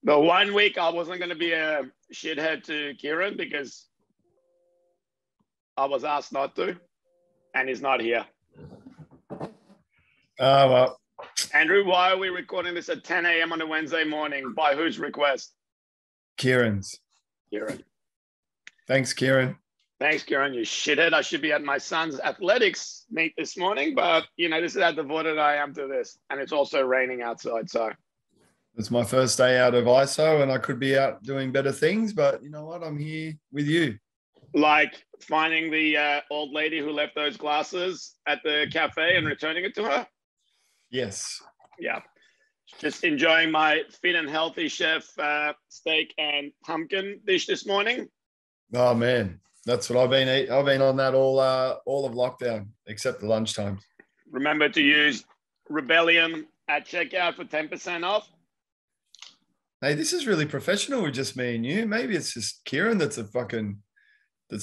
The 1 week I wasn't going to be a shithead to Kieran because I was asked not to, and he's not here. Oh, well. Andrew, why are we recording this at 10 a.m. on a Wednesday morning? By whose request? Kieran's. Kieran. Thanks, Kieran. Thanks, Kieran, you shithead. I should be at my son's athletics meet this morning, but, this is how devoted I am to this. And it's also raining outside, so. It's my first day out of ISO, and I could be out doing better things, but you know what? I'm here with you. Like finding the old lady who left those glasses at the cafe and returning it to her? Yes. Yeah. Just enjoying my fit and healthy chef steak and pumpkin dish this morning. Oh, man. That's what I've been eating. I've been on that all of lockdown, except the lunchtime. Remember to use Rebellion at checkout for 10% off. Hey, this is really professional with just me and you. Maybe it's just Kieran that's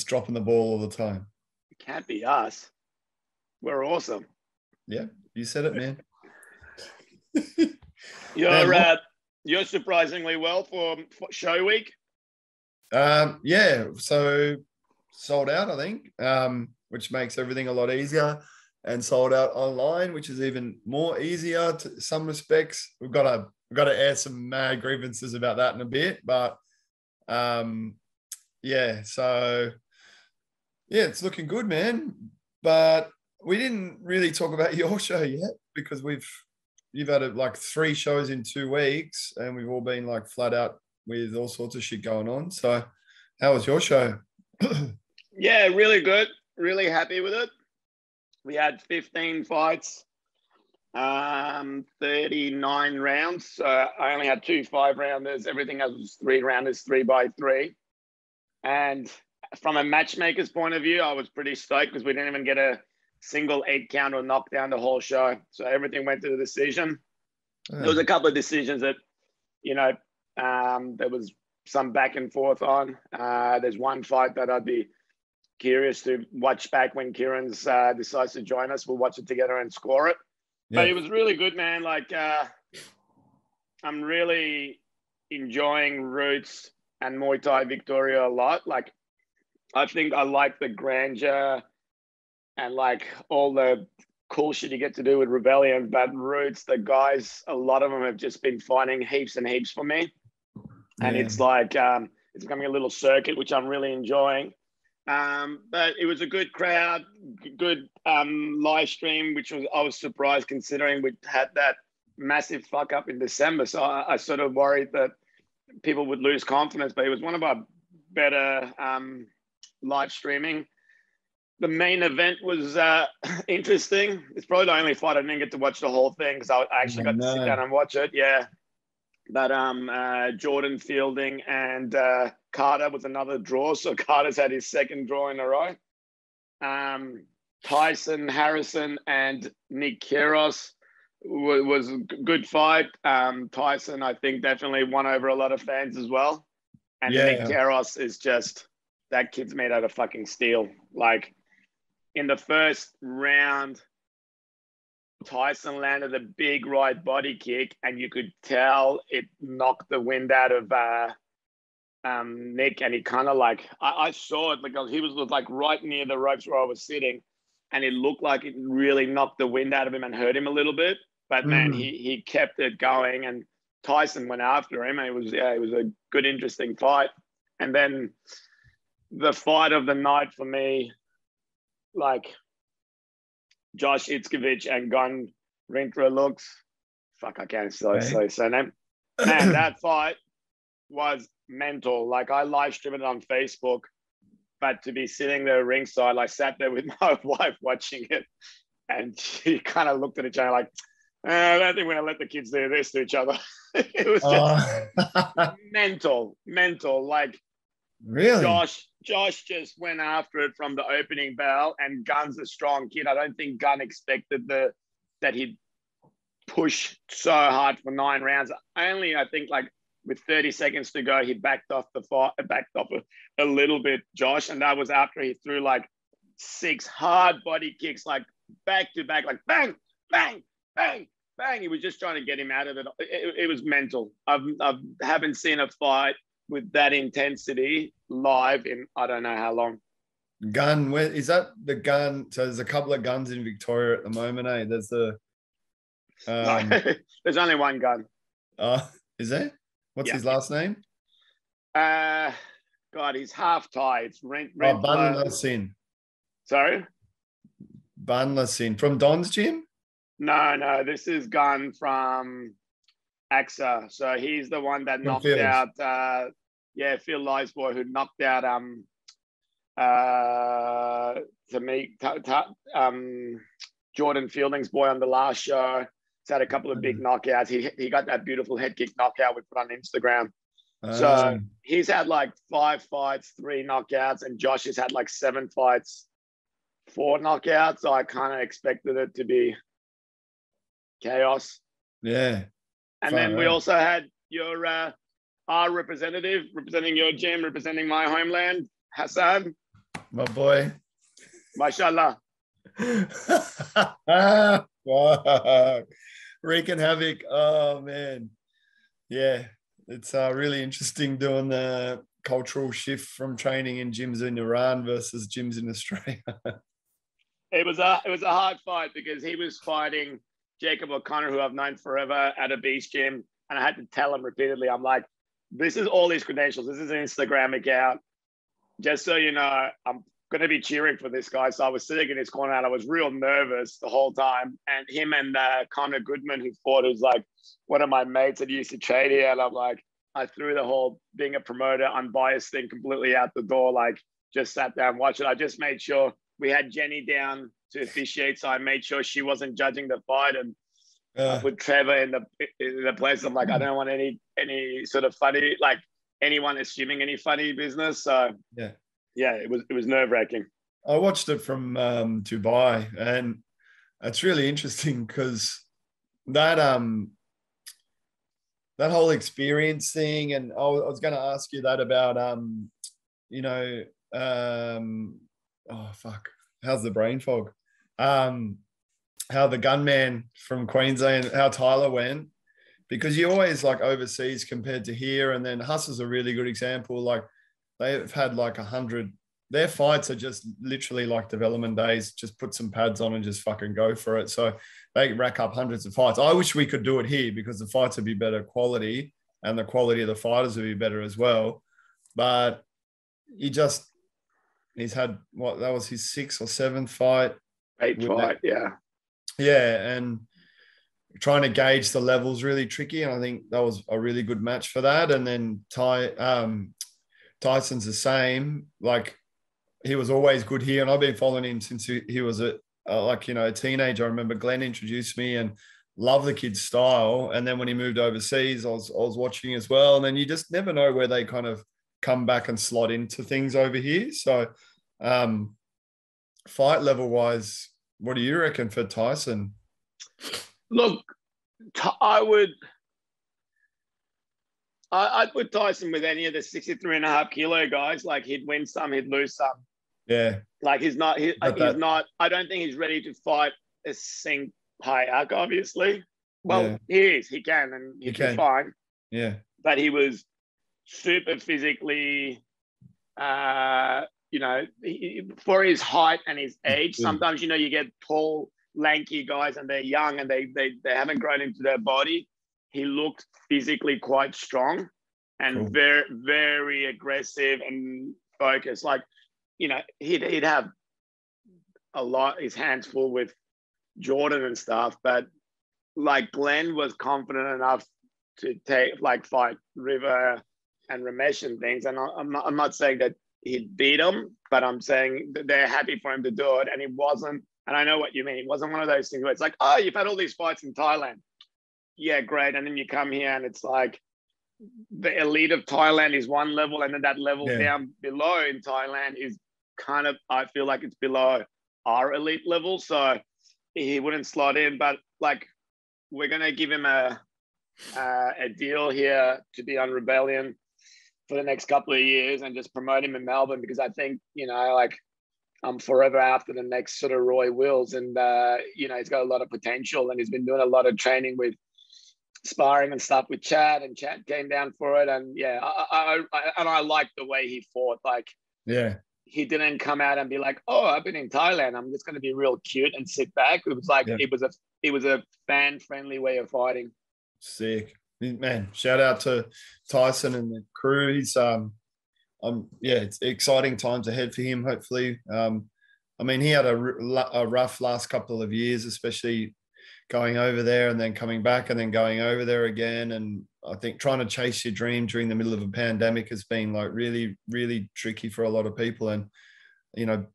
dropping the ball all the time. It can't be us. We're awesome. Yeah, you said it, man. You're surprisingly well for show week. Yeah, so sold out, I think, which makes everything a lot easier, and sold out online, which is even more easier to some respects. We've got to air some mad grievances about that in a bit, but yeah, so yeah, it's looking good, man. But we didn't really talk about your show yet because you've had like 3 shows in 2 weeks, and we've all been like flat out with all sorts of shit going on. So how was your show? Yeah, really good. Really happy with it. We had 15 fights, 39 rounds. So I only had 2 5-rounders. Everything else was 3-rounders, 3x3. And from a matchmaker's point of view, I was pretty stoked because we didn't even get a single 8-count or knockdown the whole show. So everything went to the decision. There was a couple of decisions that, there was some back and forth on. There's one fight that I'd be curious to watch back when Kieran's decides to join us. We'll watch it together and score it. Yeah. But it was really good, man. Like, I'm really enjoying Roots and Muay Thai Victoria a lot. Like, I think I like the grandeur and like all the cool shit you get to do with Rebellion, but Roots, the guys, a lot of them have just been fighting heaps and heaps for me. And it's like, it's becoming a little circuit, which I'm really enjoying. But it was a good crowd, good live stream, which I was surprised considering we had that massive fuck up in December. So I sort of worried that people would lose confidence, but it was one of our better live streaming. The main event was interesting. It's probably the only fight I didn't get to watch the whole thing because I actually got to sit down and watch it. Yeah. But Jordan Fielding and Carter was another draw. So Carter's had his 2nd draw in a row. Tyson Harrison and Nick Kyrgios was a good fight. Tyson, I think, definitely won over a lot of fans as well. And Nick Kyrgios is just, that kid's made out of fucking steel. Like, in the first round, Tyson landed a big right body kick, and you could tell it knocked the wind out of Nick. And he kind of like, I saw it because he was like right near the ropes where I was sitting, and it looked like it really knocked the wind out of him and hurt him a little bit. But man, he kept it going, and Tyson went after him, and it was a good, interesting fight. And then the fight of the night for me, like, Josh Itzkovich and Gun Rintra looks, fuck, I can't say name. Man, that fight was mental. Like, I live streamed it on Facebook, but to be sitting there ringside, I sat there with my wife watching it, and she kind of looked at each other like, I don't think we're going to let the kids do this to each other. It was just mental. Like, really? Josh just went after it from the opening bell, and Gun's a strong kid. I don't think Gun expected that he'd push so hard for 9 rounds. Only, I think, like with 30 seconds to go, he backed off a little bit, Josh, and that was after he threw like 6 hard body kicks, like back to back, like bang, bang, bang, bang, he was just trying to get him out of it. It was mental. I haven't seen a fight with that intensity live in I don't know how long. Gun, where is that the gun? So there's a couple of guns in Victoria at the moment, eh? There's the No, there's only one gun. Is there? What's Yeah. his last name? God, he's half Thai. It's Banla Sin. Sorry? Banla Sin. From Don's gym? No, this is Gun from AXA. So he's the one that knocked Phil's. out Phil Lisboy, who knocked out Jordan Fielding's boy on the last show. He's had a couple of big knockouts. He got that beautiful head kick knockout we put on Instagram. So he's had like 5 fights, 3 knockouts, and Josh has had like 7 fights, 4 knockouts. So I kind of expected it to be chaos. Yeah. And then we also had your our representative representing your gym, representing my homeland, Hassan. My boy. Mashallah. Wow. Wreaking havoc. Oh, man. Yeah. It's really interesting doing the cultural shift from training in gyms in Iran versus gyms in Australia. It was a hard fight because he was fighting Jacob O'Connor, who I've known forever, at a beach gym. And I had to tell him repeatedly, I'm like, this is all his credentials. This is an Instagram account. Just so you know, I'm going to be cheering for this guy. So I was sitting in his corner and I was real nervous the whole time. And him and Connor Goodman, who fought, who's like one of my mates that used to trade here. And I'm like, I threw the whole being a promoter, unbiased thing completely out the door. Like, just sat down, watched it. I just made sure we had Jenny down to officiate. So I made sure she wasn't judging the fight. And I put Trevor in the place. I'm like, I don't want any sort of funny, like anyone assuming any funny business. So yeah, it was nerve-wracking. I watched it from Dubai, and it's really interesting because that whole experience thing, and I was going to ask you that about how's the brain fog? How the gunman from Queensland, how Tyler went, because you always like overseas compared to here. And then Huss is a really good example. Like they've had like 100, their fights are just literally like development days, just put some pads on and just fucking go for it. So they rack up hundreds of fights. I wish we could do it here because the fights would be better quality and the quality of the fighters would be better as well. But he's had that was his 6th or 7th fight. 8th fight, yeah. Yeah, and trying to gauge the levels really tricky, and I think that was a really good match for that. And then Tyson's the same. Like he was always good here, and I've been following him since he was a teenager. I remember Glenn introduced me and loved the kid's style. And then when he moved overseas, I was watching as well. And then you just never know where they kind of come back and slot into things over here. So fight level wise, what do you reckon for Tyson? Look, I'd put Tyson with any of the 63.5 kilo guys. Like he'd win some, he'd lose some. Yeah. Like he's not. I don't think he's ready to fight a Singh Payak, obviously. Well, he is. He can, and he can fine. Yeah. But he was super physically. For his height and his age, sometimes you get tall, lanky guys and they're young and they haven't grown into their body. He looked physically quite strong and very, very aggressive and focused. Like, he'd have his hands full with Jordan and stuff, but like Glenn was confident enough to fight River and Ramesh and things. And I'm not saying that he'd beat him, but I'm saying that they're happy for him to do it. And it wasn't, and I know what you mean. It wasn't one of those things where it's like, oh, you've had all these fights in Thailand. Yeah, great. And then you come here and it's like the elite of Thailand is one level, and then that level down below in Thailand is kind of, I feel like it's below our elite level. So he wouldn't slot in, but like we're going to give him a deal here to be on Rebellion for the next couple of years and just promote him in Melbourne, because I think, I'm forever after the next sort of Roy Wills. And, you know, he's got a lot of potential, and he's been doing a lot of training with sparring and stuff with Chad, and Chad came down for it. And yeah, I liked the way he fought. Like, Yeah. he didn't come out and be like, "Oh, I've been in Thailand, I'm just going to be real cute and sit back." It was like, Yeah. it was a fan friendly way of fighting. Sick, man. Shout out to Tyson and the crew. He's yeah, it's exciting times ahead for him, hopefully. I mean, he had a rough last couple of years, especially going over there and then coming back and then going over there again. And I think trying to chase your dream during the middle of a pandemic has been like really, really tricky for a lot of people. And, you know,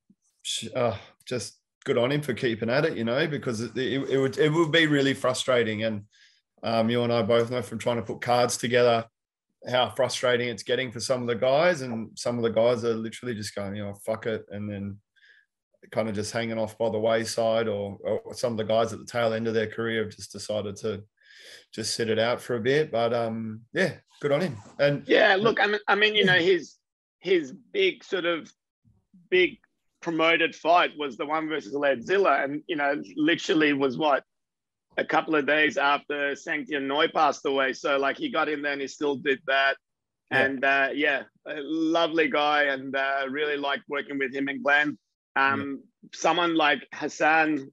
just good on him for keeping at it, you know, because it would be really frustrating. And you and I both know from trying to put cards together how frustrating it's getting for some of the guys, and some of the guys are literally just going, you know, fuck it, and then kind of just hanging off by the wayside, or some of the guys at the tail end of their career have just decided to just sit it out for a bit. But yeah, good on him. And yeah, look, I mean, you know, his big promoted fight was the one versus Ledzilla, and you know, literally was what, a couple of days after Sanctian Noi passed away. So like, he got in there and he still did that. Yeah. And yeah, a lovely guy, and really liked working with him and Glenn. Someone like Hassan,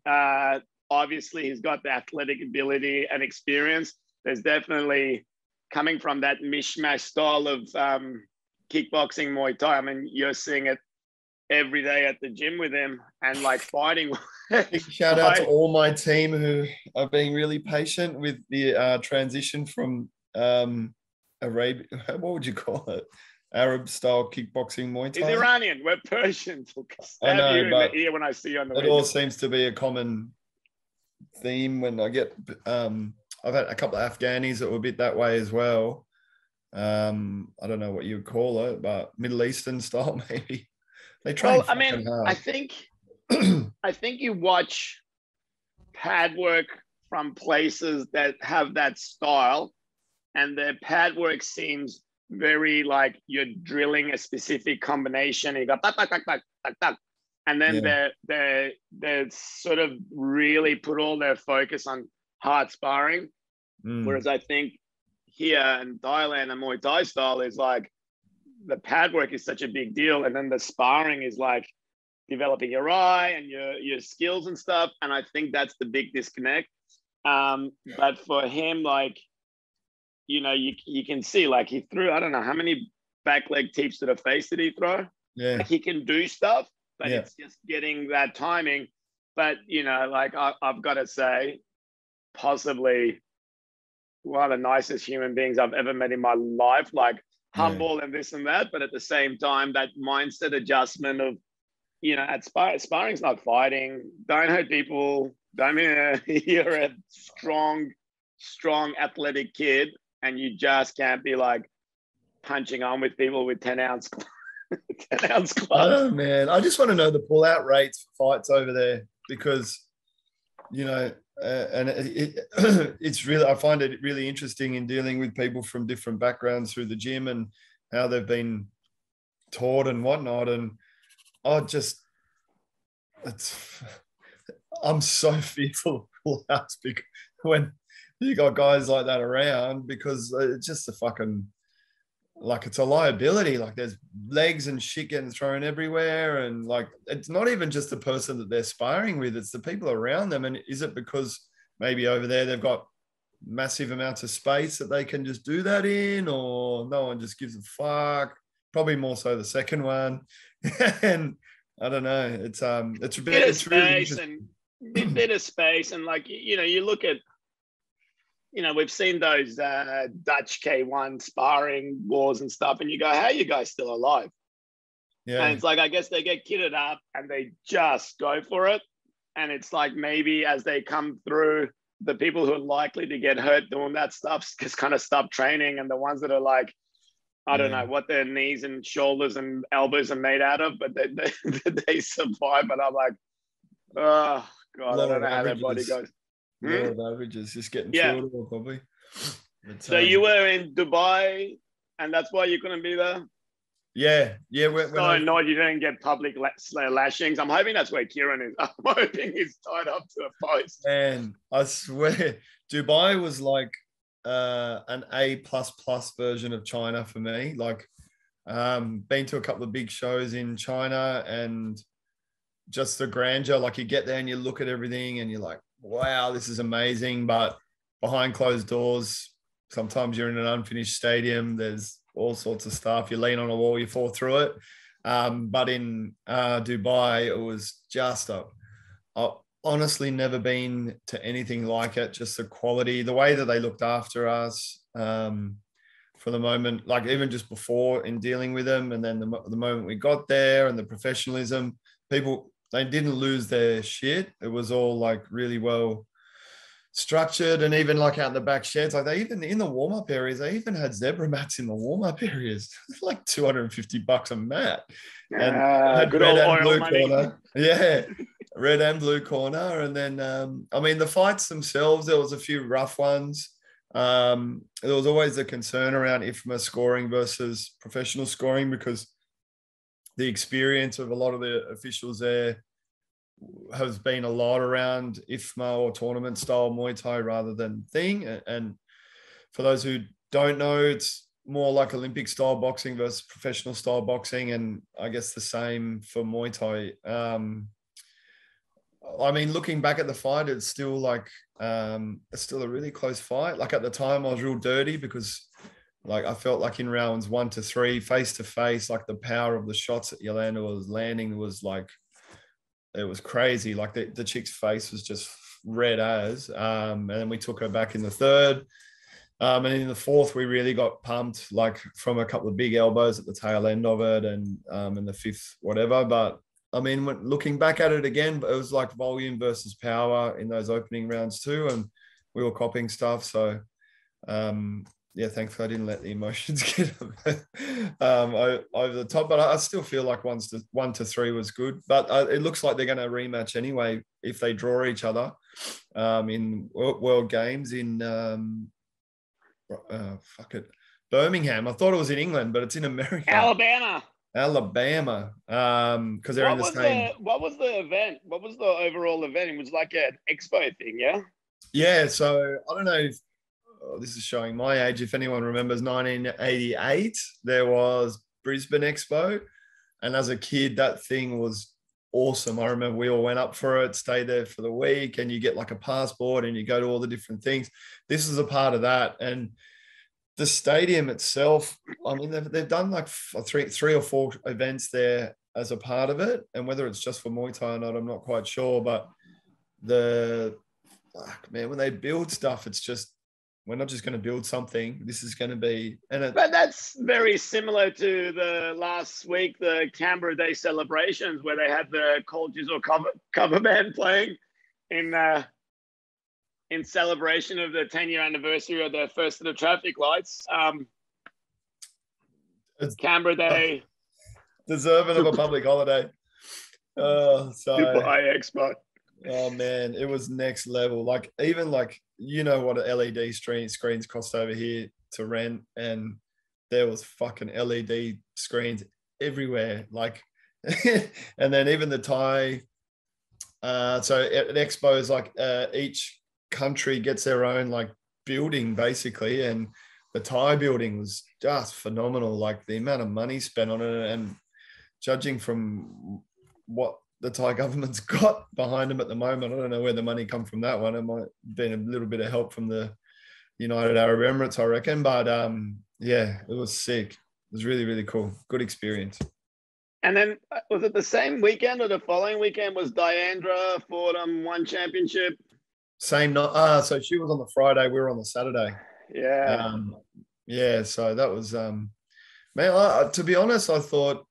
obviously he's got the athletic ability and experience. There's definitely, coming from that mishmash style of kickboxing, Muay Thai, I mean, you're seeing it every day at the gym with him, and like fighting. Big shout out to all my team who are being really patient with the transition from Arabia, what would you call it? Arab style kickboxing Muay Thai. He's Iranian. We're Persian. I know, you in the ear when I see you on the it all seems to be a common theme when I get. I've had a couple of Afghanis that were a bit that way as well. I don't know what you would call it, but Middle Eastern style maybe. They train. Well, I mean, hard. I think you watch pad work from places that have that style, and their pad work seems very like you're drilling a specific combination. You got tak, tak, tak, tak, tak, tak. And then they're sort of really put all their focus on hard sparring. Whereas I think here in Thailand, and Muay Thai style is like, the pad work is such a big deal, and then the sparring is like developing your eye and your skills and stuff. And I think that's the big disconnect. But for him, like, you know, you can see, like, he threw, I don't know how many back leg teeps to the face did he throw? Yeah. Like, he can do stuff, but it's just getting that timing. But, you know, like, I've got to say, possibly one of the nicest human beings I've ever met in my life, like humble and this and that. But at the same time, that mindset adjustment of, you know, at sparring's not fighting. Don't hurt people. Don't you're a strong athletic kid, and you just can't be like punching on with people with 10-ounce 10-ounce gloves. Oh man, I just want to know the pull-out rates for fights over there, because, you know, and it's really, I find it really interesting in dealing with people from different backgrounds through the gym and how they've been taught and whatnot. And I'm so fearful of pull-outs when you got guys like that around, because it's just a fucking, like, it's a liability. Like, there's legs and shit getting thrown everywhere, and like, it's not even just the person that they're sparring with, it's the people around them. And is it because maybe over there they've got massive amounts of space that they can just do that in, or no one just gives a fuck? Probably more so the second one. And I don't know, it's a bit of space, and bit of space. And like, you know, you look at, you know, we've seen those Dutch K1 sparring wars and stuff, and you go, how are you guys still alive? Yeah. And it's like, I guess they get kitted up and they just go for it. And it's like, maybe as they come through, the people who are likely to get hurt doing that stuff just kind of stop training. And the ones that are like, I don't know what their knees and shoulders and elbows are made out of, but they survive. But I'm like, oh God, I don't know how their body goes. Law of averages, just getting shorter, probably. But, so you were in Dubai, and that's why you couldn't be there? Yeah. When So I annoyed you didn't get public lashings. I'm hoping that's where Kieran is. I'm hoping he's tied up to a post. man, I swear, Dubai was like an A plus plus version of China for me. Like, been to a couple of big shows in China and just the grandeur. Like, you get there and you look at everything and you're like, wow, this is amazing. But behind closed doors, sometimes you're in an unfinished stadium. There's all sorts of stuff. You lean on a wall, you fall through it. But in Dubai, it was just I've honestly never been to anything like it. Just the quality, the way that they looked after us for the moment, like even just before in dealing with them. And then the moment we got there and the professionalism, people, they didn't lose their shit. It was all like really well structured, and even like out in the back sheds, like they even in the warm-up areas, they even had zebra mats in the warm-up areas. Like $250 a mat, and had Good red old and oil blue money. corner. Yeah, red and blue corner. And then I mean, the fights themselves, there was a few rough ones. There was always the concern around IFMA scoring versus professional scoring, because the experience of a lot of the officials there has been a lot around IFMA or tournament style Muay Thai rather than thing. And for those who don't know, it's more like Olympic style boxing versus professional style boxing. And I guess the same for Muay Thai. I mean, looking back at the fight, it's still like, it's still a really close fight. Like at the time I was real dirty because like I felt like in rounds 1 to 3, face to face, like the power of the shots that Yolanda was landing was like, it was crazy. Like the chick's face was just red as. And then we took her back in the third. And in the fourth, we really got pumped, like from a couple of big elbows at the tail end of it, and in the fifth, whatever. But I mean, looking back at it again, it was like volume versus power in those opening rounds too, and we were copying stuff. So yeah, thankfully I didn't let the emotions get over the top. But I still feel like 1 to 3 was good. But it looks like they're going to rematch anyway if they draw each other in World Games in Birmingham. I thought it was in England, but it's in America. Alabama. Because they're in the same. What was the event? What was the overall event? It was like an expo thing, yeah? Yeah, so I don't know if this is showing my age. If anyone remembers 1988, there was Brisbane Expo. And as a kid, that thing was awesome. I remember we all went up for it, stayed there for the week, and you get like a passport and you go to all the different things. This is a part of that. And the stadium itself, I mean, they've done like three or four events there as a part of it. And whether it's just for Muay Thai or not, I'm not quite sure. But man, when they build stuff, it's just, we're not just going to build something. This is going to be, but that's very similar to the last week, the Canberra Day celebrations, where they had the Cold Jizzle cover band playing in celebration of the 10-year anniversary of their first of the traffic lights. Canberra Day, deserving of a public holiday. Dubai Expo. Oh man, it was next level. Like even like, you know what LED screens cost over here to rent, and there was fucking LED screens everywhere. Like, and then even the Thai. So at expos, like each country gets their own like building basically, and the Thai building was just phenomenal. Like the amount of money spent on it, and judging from what the Thai government's got behind them at the moment, I don't know where the money come from that one. It might have been a little bit of help from the United Arab Emirates, I reckon. But yeah, it was sick. It was really, really cool. Good experience. And then was it the same weekend or the following weekend was Diandra Fordham one championship? Same night. So she was on the Friday. We were on the Saturday. Yeah. Yeah. So that was, man, to be honest, I thought,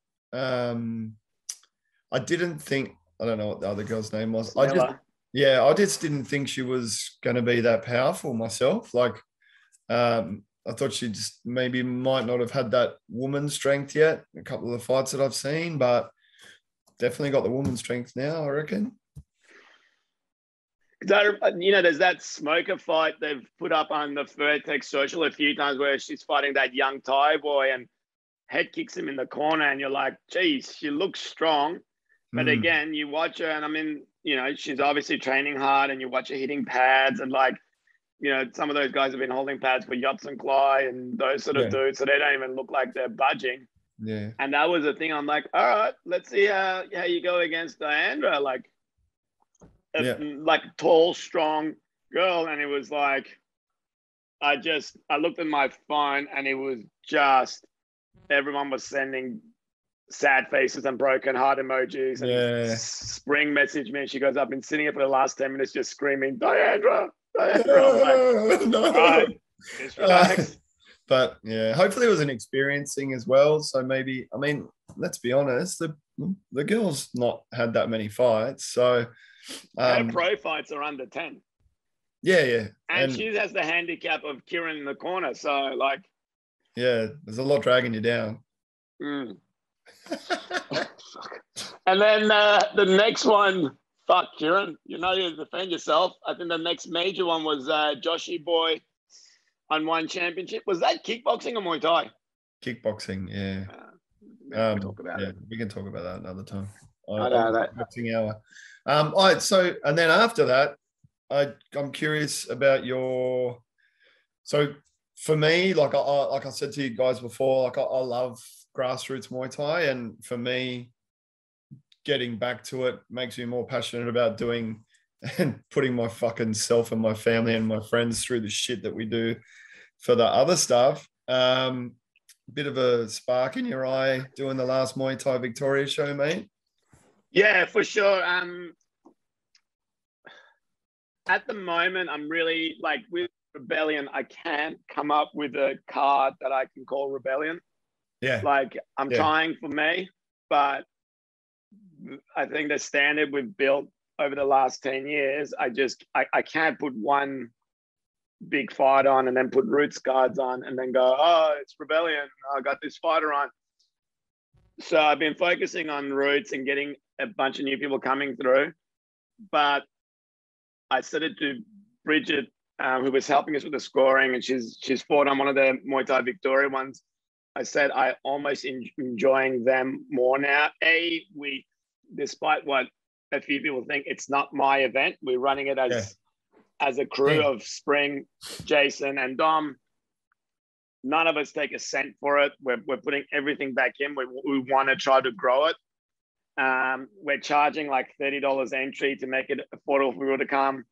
I didn't think, I don't know what the other girl's name was. I just didn't think she was going to be that powerful myself. Like, I thought she just maybe might not have had that woman strength yet. A couple of the fights that I've seen, but definitely got the woman strength now, I reckon. There's that smoker fight they've put up on the Vertex social a few times where she's fighting that young Thai boy, and head kicks him in the corner, and you're like, geez, she looks strong. But again, you watch her, and I mean, you know, she's obviously training hard, and you watch her hitting pads, and like, you know, some of those guys have been holding pads for Yops and Cly and those sort of dudes, so they don't even look like they're budging. Yeah. And that was the thing. I'm like, all right, let's see how you go against Diandra, like a tall, strong girl. And it was like, I looked at my phone, and it was just, everyone was sending sad faces and broken heart emojis. And Spring messaged me, and she goes, I've been sitting here for the last 10 minutes just screaming, Diandra. I'm like, no. Right, just relax. But yeah, hopefully it was an experiencing as well. So maybe, I mean, let's be honest, the girl's not had that many fights. So her pro fights are under 10. Yeah. And she has the handicap of Kieran in the corner. So like, yeah, there's a lot dragging you down. And then the next one, fuck Kieran, you know you defend yourself. I think the next major one was Joshy Boy on one championship. Was that kickboxing or Muay Thai? Kickboxing, yeah. We can talk about it. We can talk about that another time. I know that. Boxing hour. All right, so, and then after that, I'm curious about your. So for me, like I said to you guys before, like I love grassroots Muay Thai, and for me, getting back to it makes me more passionate about doing and putting my fucking self and my family and my friends through the shit that we do for the other stuff. Bit of a spark in your eye doing the last Muay Thai Victoria show, mate? Yeah, for sure. At the moment, I'm really like with Rebellion, I can't come up with a card that I can call Rebellion. Yeah. Like I'm trying for me, but I think the standard we've built over the last 10 years, I can't put one big fight on and then put Roots cards on and then go, oh, it's Rebellion. I got this fighter on. So I've been focusing on Roots and getting a bunch of new people coming through. But I said it to Bridget, who was helping us with the scoring, and she's fought on one of the Muay Thai Victoria ones. I said I almost enjoying them more now. Despite what a few people think, it's not my event. We're running it as a crew of Spring, Jason, and Dom. None of us take a cent for it. We're putting everything back in. We want to try to grow it. We're charging like $30 entry to make it affordable for people to come.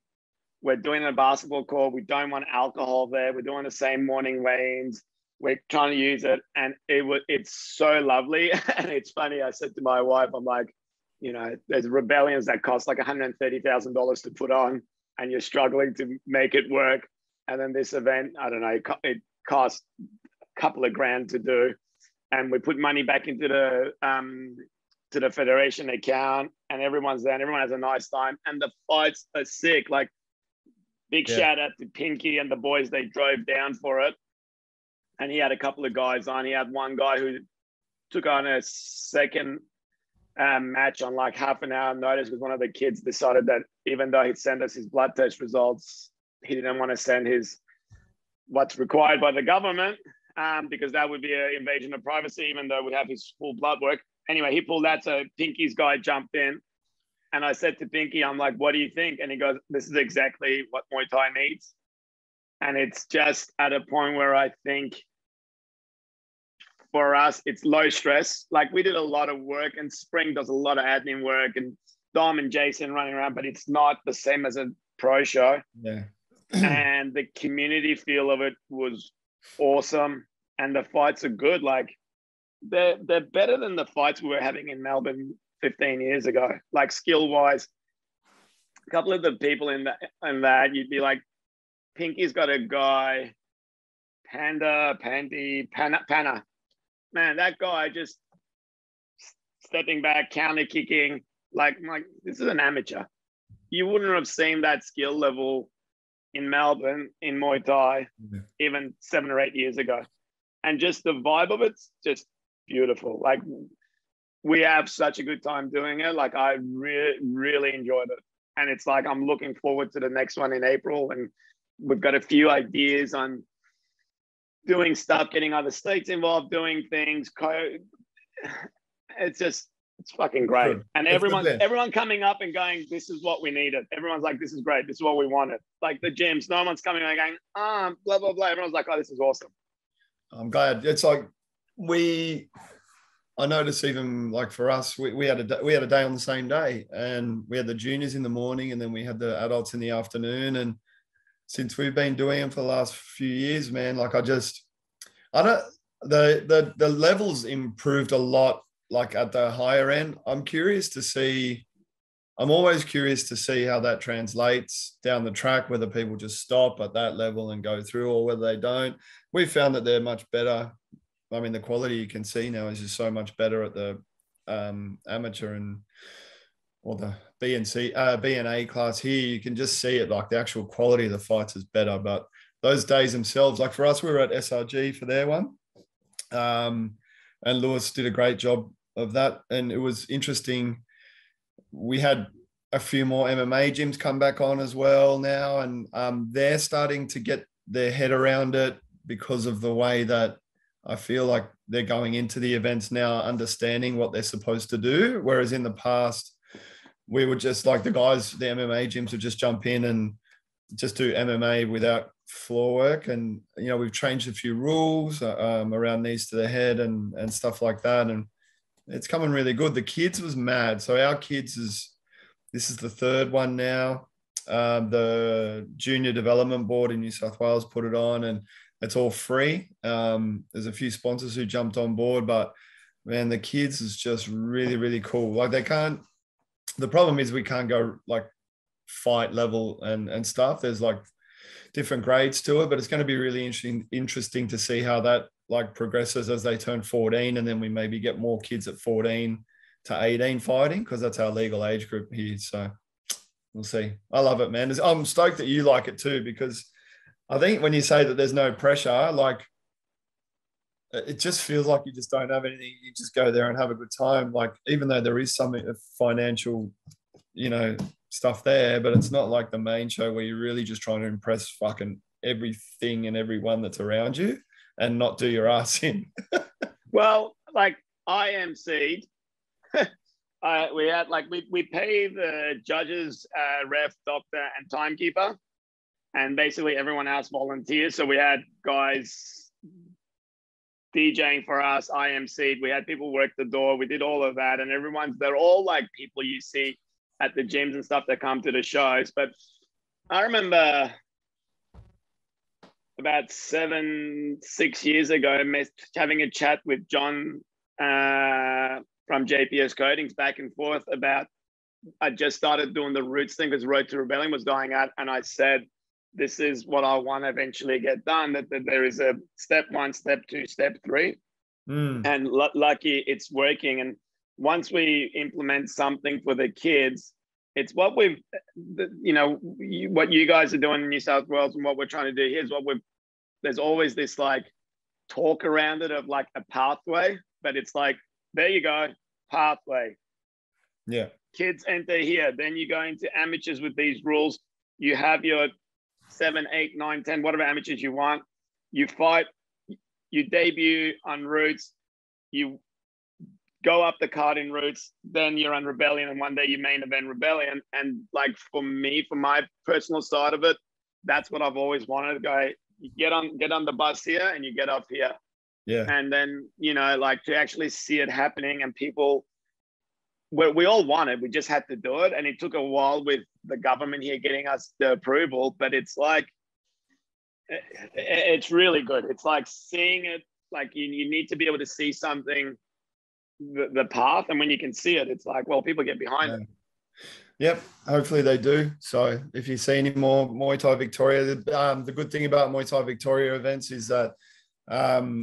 We're doing a basketball court. We don't want alcohol there. We're doing the same morning weigh-ins. We're trying to use it, and it's so lovely. And it's funny. I said to my wife, I'm like, you know, there's rebellions that cost like $130,000 to put on, and you're struggling to make it work. And then this event, I don't know, it cost a couple of grand to do, and we put money back into the federation account, and everyone's there, and everyone has a nice time, and the fights are sick. Like, big shout out to Pinky and the boys. They drove down for it. And he had a couple of guys on. He had one guy who took on a second match on like half an hour notice because one of the kids decided that even though he'd send us his blood test results, he didn't want to send what's required by the government because that would be an invasion of privacy, even though we have his full blood work. Anyway, he pulled that, so Pinky's guy jumped in. And I said to Pinky, I'm like, what do you think? And he goes, this is exactly what Muay Thai needs. And it's just at a point where I think for us, it's low stress. Like we did a lot of work, and Spring does a lot of admin work, and Dom and Jason running around, but it's not the same as a pro show. Yeah. And the community feel of it was awesome. And the fights are good. Like they're better than the fights we were having in Melbourne 15 years ago. Like skill wise, a couple of the people in that you'd be like, Pinky's got a guy, Panna. Man, that guy just stepping back, counter kicking, like this is an amateur. You wouldn't have seen that skill level in Melbourne in Muay Thai even 7 or 8 years ago. And just the vibe of it's just beautiful. Like we have such a good time doing it. Like I really enjoyed it. And it's like I'm looking forward to the next one in April. And we've got a few ideas on doing stuff, getting other states involved, doing things. It's fucking great. Good. And It's the best. everyone coming up and going, this is what we needed. Everyone's like, this is great. This is what we wanted. Like the gyms, no one's coming and going, blah, blah, blah. Everyone's like, oh, this is awesome. I'm glad. It's like I noticed even like for us, we had a day on the same day, and we had the juniors in the morning, and then we had the adults in the afternoon. And since we've been doing them for the last few years, man, like I don't the levels improved a lot, like at the higher end. I'm always curious to see how that translates down the track, whether people just stop at that level and go through or whether they don't. We found that they're much better. I mean, the quality you can see now is just so much better at the amateur or the B and A class here. You can just see it, like the actual quality of the fights is better. But those days themselves, like for us, we were at SRG for their one. And Lewis did a great job of that. And it was interesting. We had a few more MMA gyms come back on as well now. And they're starting to get their head around it because of the way that I feel like they're going into the events now, understanding what they're supposed to do. Whereas in the past, we would just like the MMA gyms would just jump in and just do MMA without floor work. And, you know, we've changed a few rules around knees to the head and stuff like that. And it's coming really good. The kids was mad. So our kids this is the third one now. The Junior Development Board in New South Wales put it on, and it's all free. There's a few sponsors who jumped on board, but man, the kids is just really, really cool. Like the problem is we can't go like fight level and stuff. There's like different grades to it, but it's going to be really interesting to see how that like progresses as they turn 14. And then we maybe get more kids at 14 to 18 fighting, because that's our legal age group here. So we'll see. I love it, man. I'm stoked that you like it too, because I think when you say that there's no pressure, like it just feels like you just don't have anything. You just go there and have a good time. Like, even though there is some financial, you know, stuff there, but it's not like the main show where you're really just trying to impress fucking everything and everyone that's around you and not do your ass in. Well, like IMC, we had like, we pay the judges, ref, doctor, and timekeeper. And basically everyone else volunteers. So we had guys DJing for us, IMC'd. We had people work the door. We did all of that. And they're all like people you see at the gyms and stuff that come to the shows. But I remember about 6 years ago, having a chat with John from JPS Coatings back and forth about, I just started doing the Roots thing because Road to Rebellion was going out. And I said, this is what I want to eventually get done, that there is a step 1, step 2, step 3. And lucky it's working. And once we implement something for the kids, it's what what you guys are doing in New South Wales and what we're trying to do here is there's always this like talk around it of like a pathway, but it's like, there you go, pathway. Yeah. Kids enter here. Then you go into amateurs with these rules. You have your 7, 8, 9, 10, whatever amateurs you want. You fight, you debut on Roots, you go up the card in Roots, then you're on Rebellion, and one day you main event Rebellion. And like for me, for my personal side of it, that's what I've always wanted to go. You get on the bus here and you get up here. Yeah. And then, you know, like to actually see it happening, and people, we all wanted, we just had to do it. And it took a while with the government here getting us the approval, but it's like, it's really good. It's like seeing it, like you need to be able to see something, the path. And when you can see it, it's like, well, people get behind it. Yep, hopefully they do. So if you see any more Muay Thai Victoria, the good thing about Muay Thai Victoria events is that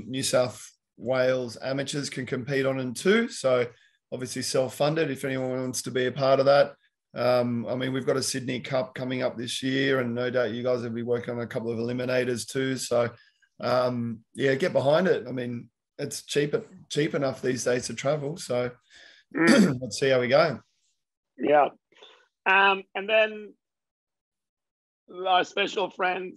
New South Wales amateurs can compete on them too. So obviously self-funded if anyone wants to be a part of that. I mean, we've got a Sydney Cup coming up this year, and no doubt you guys will be working on a couple of eliminators too. So yeah, get behind it. I mean, it's cheap enough these days to travel. So let's see how we go. Yeah. And then our special friend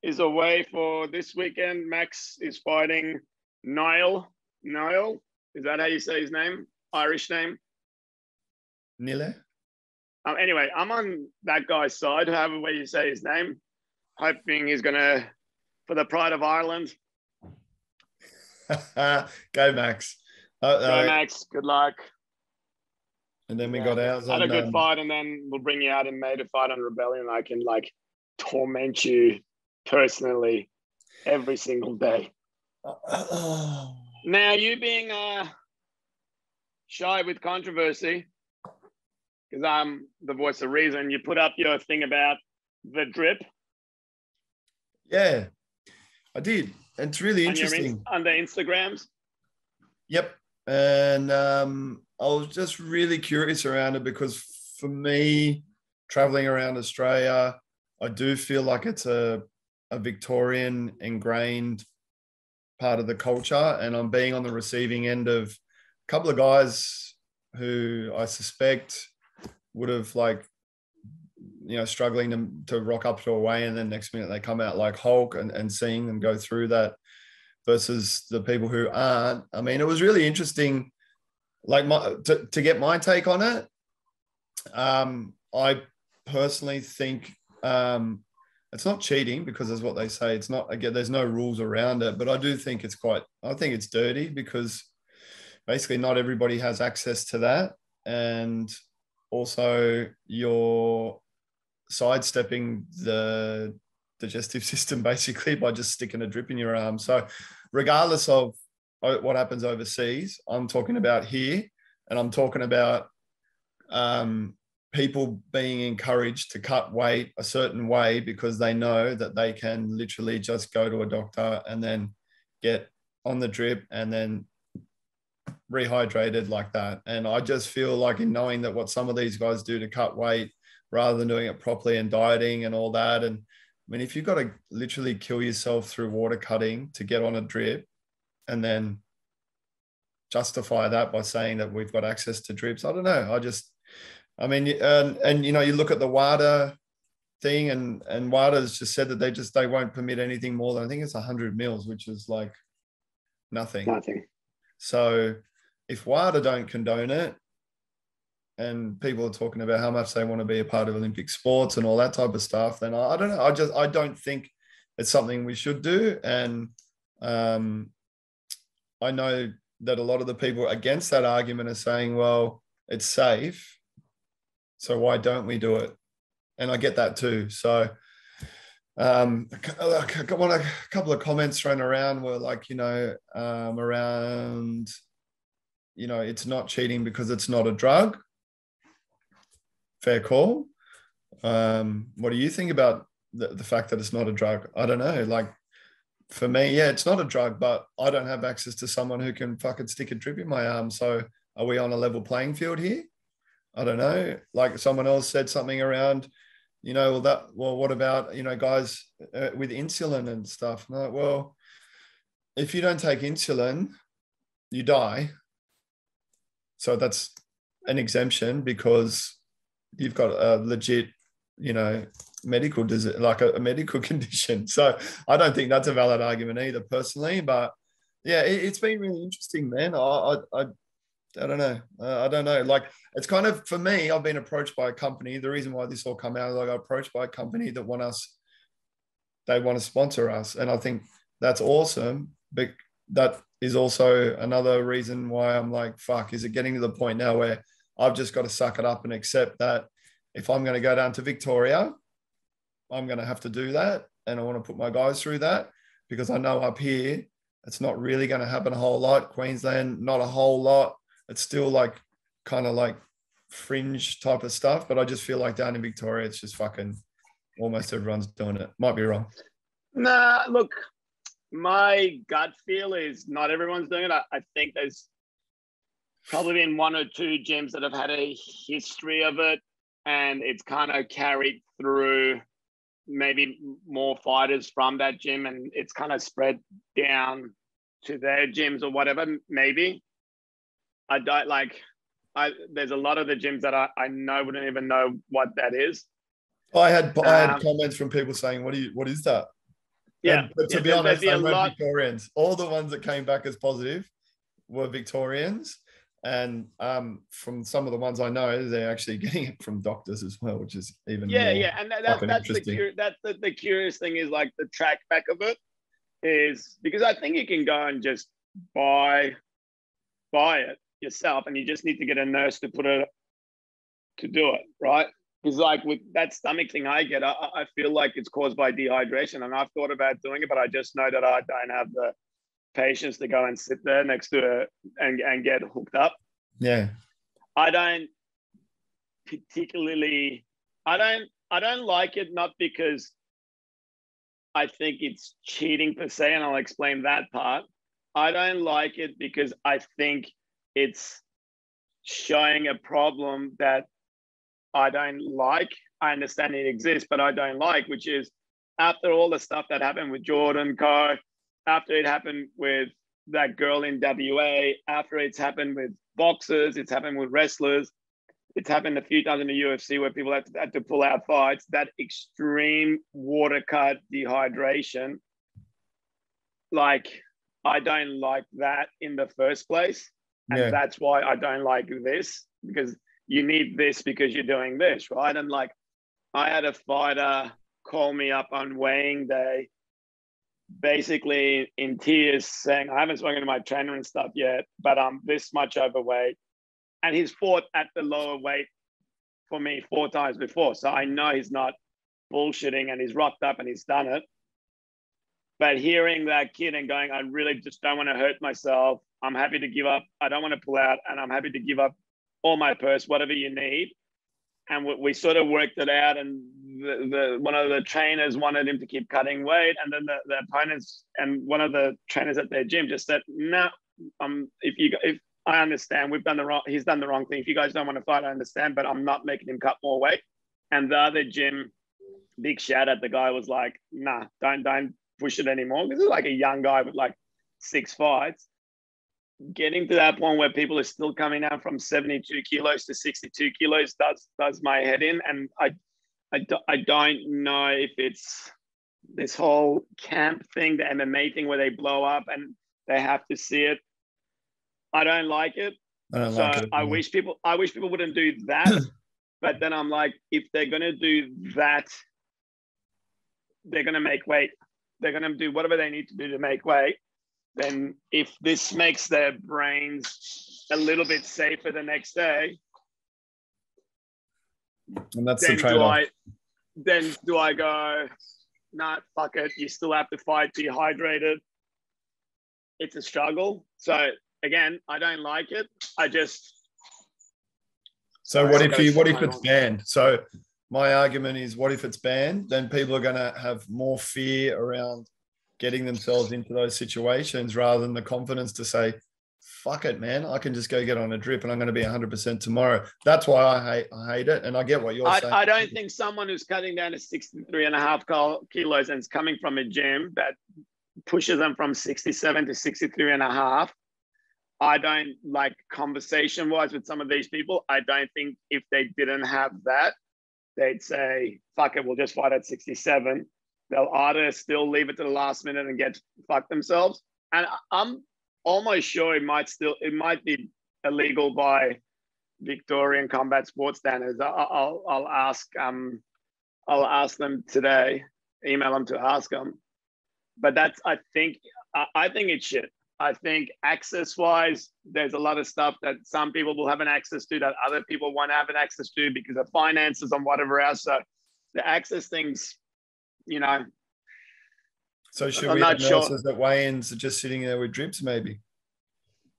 is away for this weekend. Max is fighting Niall. Niall, is that how you say his name? Irish name? Nile? Anyway, I'm on that guy's side, however way you say his name, hoping he's going to, for the pride of Ireland. Go, Max. Go, Max. Good luck. And then we got ours Had on. a good fight, and then we'll bring you out in May to fight on Rebellion. I can like torment you personally every single day. Now, you being shy with controversy, because I'm the voice of reason, you put up your thing about the drip. Yeah, I did. It's really interesting. On the Instagrams? Yep. And I was just really curious around it because for me, traveling around Australia, I do feel like it's a Victorian ingrained part of the culture. And I'm being on the receiving end of a couple of guys who I suspect would have like, you know, struggling to rock up to a weigh, and then next minute they come out like Hulk and sing and go through that, versus the people who aren't. I mean, it was really interesting, like to get my take on it. I personally think it's not cheating because that's what they say. It's not, again, there's no rules around it, but I do think I think it's dirty because basically not everybody has access to that. And also you're sidestepping the digestive system basically by just sticking a drip in your arm. So regardless of what happens overseas, I'm talking about here, and I'm talking about people being encouraged to cut weight a certain way because they know that they can literally just go to a doctor and then get on the drip and then rehydrated like that. And I just feel like, in knowing that what some of these guys do to cut weight rather than doing it properly and dieting and all that. And I mean, if you've got to literally kill yourself through water cutting to get on a drip and then justify that by saying that we've got access to drips, I don't know. I mean, you know, you look at the WADA thing, and WADA's just said that they won't permit anything more than, I think it's 100 mils, which is like nothing. So if WADA don't condone it, and people are talking about how much they want to be a part of Olympic sports and all that type of stuff, then I don't know. I don't think it's something we should do. And I know that a lot of the people against that argument are saying, well, it's safe, so why don't we do it? And I get that too. So I got a couple of comments thrown around were like, you know, around, you know, it's not cheating because it's not a drug. Fair call. What do you think about the fact that it's not a drug? I don't know. Like, for me, yeah, it's not a drug, but I don't have access to someone who can fucking stick a drip in my arm. So are we on a level playing field here? I don't know. Like, someone else said something around, you know, well, what about, you know, guys with insulin and stuff? No, well, if you don't take insulin, you die. So that's an exemption because you've got a legit, you know, medical disease, like a medical condition. So I don't think that's a valid argument either, personally. But yeah, it's been really interesting, man. I don't know. I don't know. Like, it's kind of, for me, I've been approached by a company. The reason why this all come out is I got approached by a company that they want to sponsor us. And I think that's awesome. But that is also another reason why I'm like, fuck, is it getting to the point now where I've just got to suck it up and accept that if I'm going to go down to Victoria, I'm going to have to do that. And I want to put my guys through that, because I know up here, it's not really going to happen a whole lot. Queensland, not a whole lot. It's still like kind of like fringe type of stuff. But I just feel like down in Victoria, it's just fucking almost everyone's doing it. Might be wrong. Nah, look, my gut feel is not everyone's doing it. I think there's probably been one or two gyms that have had a history of it, and it's kind of carried through maybe more fighters from that gym, and it's kind of spread down to their gyms or whatever, maybe. I don't like, there's a lot of the gyms that I know wouldn't even know what that is. I had comments from people saying, what is that? Yeah. But to Yeah. be There'd honest, be they a weren't lot. Victorians. All the ones that came back as positive were Victorians. And from some of the ones I know, they're actually getting it from doctors as well, which is even Yeah. more Yeah. And fucking that's interesting. the curious thing is like the track back of it is because I think you can go and just buy it yourself, and you just need to get a nurse to do it, right? Because like with that stomach thing I get, I feel like it's caused by dehydration, and I've thought about doing it, but I just know that I don't have the patience to go and sit there next to it and get hooked up. Yeah. I don't particularly, I don't like it, not because I think it's cheating per se, and I'll explain that part. I don't like it because I think it's showing a problem that I don't like. I understand it exists, but I don't like, which is after all the stuff that happened with Jordan Co, after it happened with that girl in WA, after it's happened with boxers, it's happened with wrestlers, it's happened a few times in the UFC where people had to pull out fights, that extreme water cut dehydration, like I don't like that in the first place. And Yeah. that's why I don't like this, because you need this because you're doing this, right? And like I had a fighter call me up on weighing day, basically in tears saying, I haven't spoken to my trainer and stuff yet, but I'm this much overweight. And he's fought at the lower weight for me 4 times before. So I know he's not bullshitting and he's rocked up and he's done it. But hearing that kid and going, I really just don't want to hurt myself. I'm happy to give up. I don't want to pull out, and I'm happy to give up all my purse, whatever you need. And we sort of worked it out. And the one of the trainers wanted him to keep cutting weight, and then the opponents and one of the trainers at their gym just said, "No, if I understand, he's done the wrong thing. If you guys don't want to fight, I understand, but I'm not making him cut more weight." And the other gym, big shout out, the guy was like, "Nah, don't push it anymore." This is like a young guy with like 6 fights. Getting to that point where people are still coming out from 72 kilos to 62 kilos does my head in. And I don't know if it's this whole camp thing, the MMA thing where they blow up and they have to see it. I don't like it. I don't So like it. I wish people wouldn't do that. But then I'm like, if they're gonna do that, they're gonna make weight. They're gonna do whatever they need to do to make weight. Then if this makes their brains a little bit safer the next day, And that's then the trade-off. do I go, nah, fuck it, you still have to fight dehydrated? It's a struggle. So again, I don't like it. So what if it's banned? So my argument is, what if it's banned? Then people are going to have more fear around getting themselves into those situations rather than the confidence to say, fuck it, man, I can just go get on a drip and I'm going to be 100% tomorrow. That's why I hate it. And I get what you're saying. I don't think someone who's cutting down to 63.5 kilos and is coming from a gym that pushes them from 67 to 63.5. I don't like conversation wise with some of these people. I don't think if they didn't have that, they'd say, fuck it, we'll just fight at 67. They'll either still leave it to the last minute and get fucked themselves. And I'm almost sure it might be illegal by Victorian combat sports standards. I'll ask them today, email them to ask them. But I think it's shit. I think access wise, there's a lot of stuff that some people will have an access to that other people won't have an access to because of finances and whatever else. So the access things, So should we have nurses at weigh-ins just sitting there with drips maybe?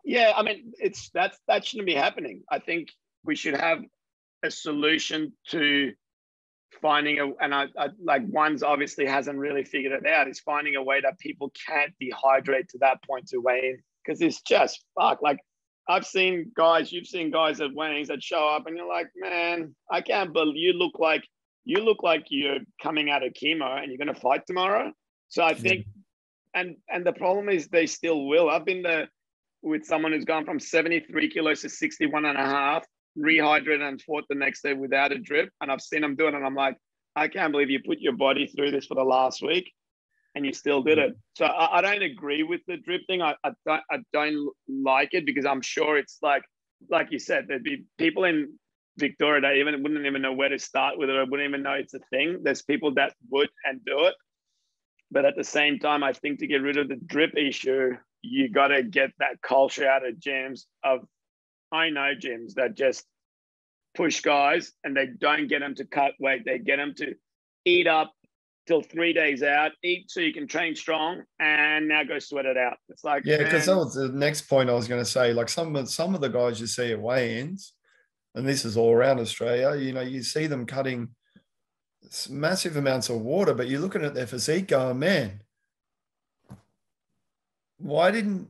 Yeah, I mean, that shouldn't be happening. I think we should have a solution to finding I like one's obviously hasn't really figured it out, is finding a way that people can't dehydrate to that point to weigh in, because it's just fuck. Like you've seen guys at weigh-ins that show up and you're like, man, I can't believe you look like you're coming out of chemo and you're going to fight tomorrow. So I think, and the problem is they still will. I've been there with someone who's gone from 73 kilos to 61.5, rehydrated and fought the next day without a drip. And I've seen them do it. And I'm like, I can't believe you put your body through this for the last week. and you still did it. So I don't agree with the drip thing. I don't like it because I'm sure it's like you said, there'd be people in Victoria that wouldn't even know where to start with it, or wouldn't even know it's a thing. There's people that would and do it. But at the same time, I think to get rid of the drip issue, you got to get that culture out of gyms. I know gyms that just push guys and they don't get them to cut weight. They get them to eat up till 3 days out, eat so you can train strong, and now go sweat it out. It's like, yeah, because that was the next point I was going to say. Like some of the guys you see at weigh-ins, and this is all around Australia, you know, you see them cutting massive amounts of water, but you're looking at their physique going, man, why didn't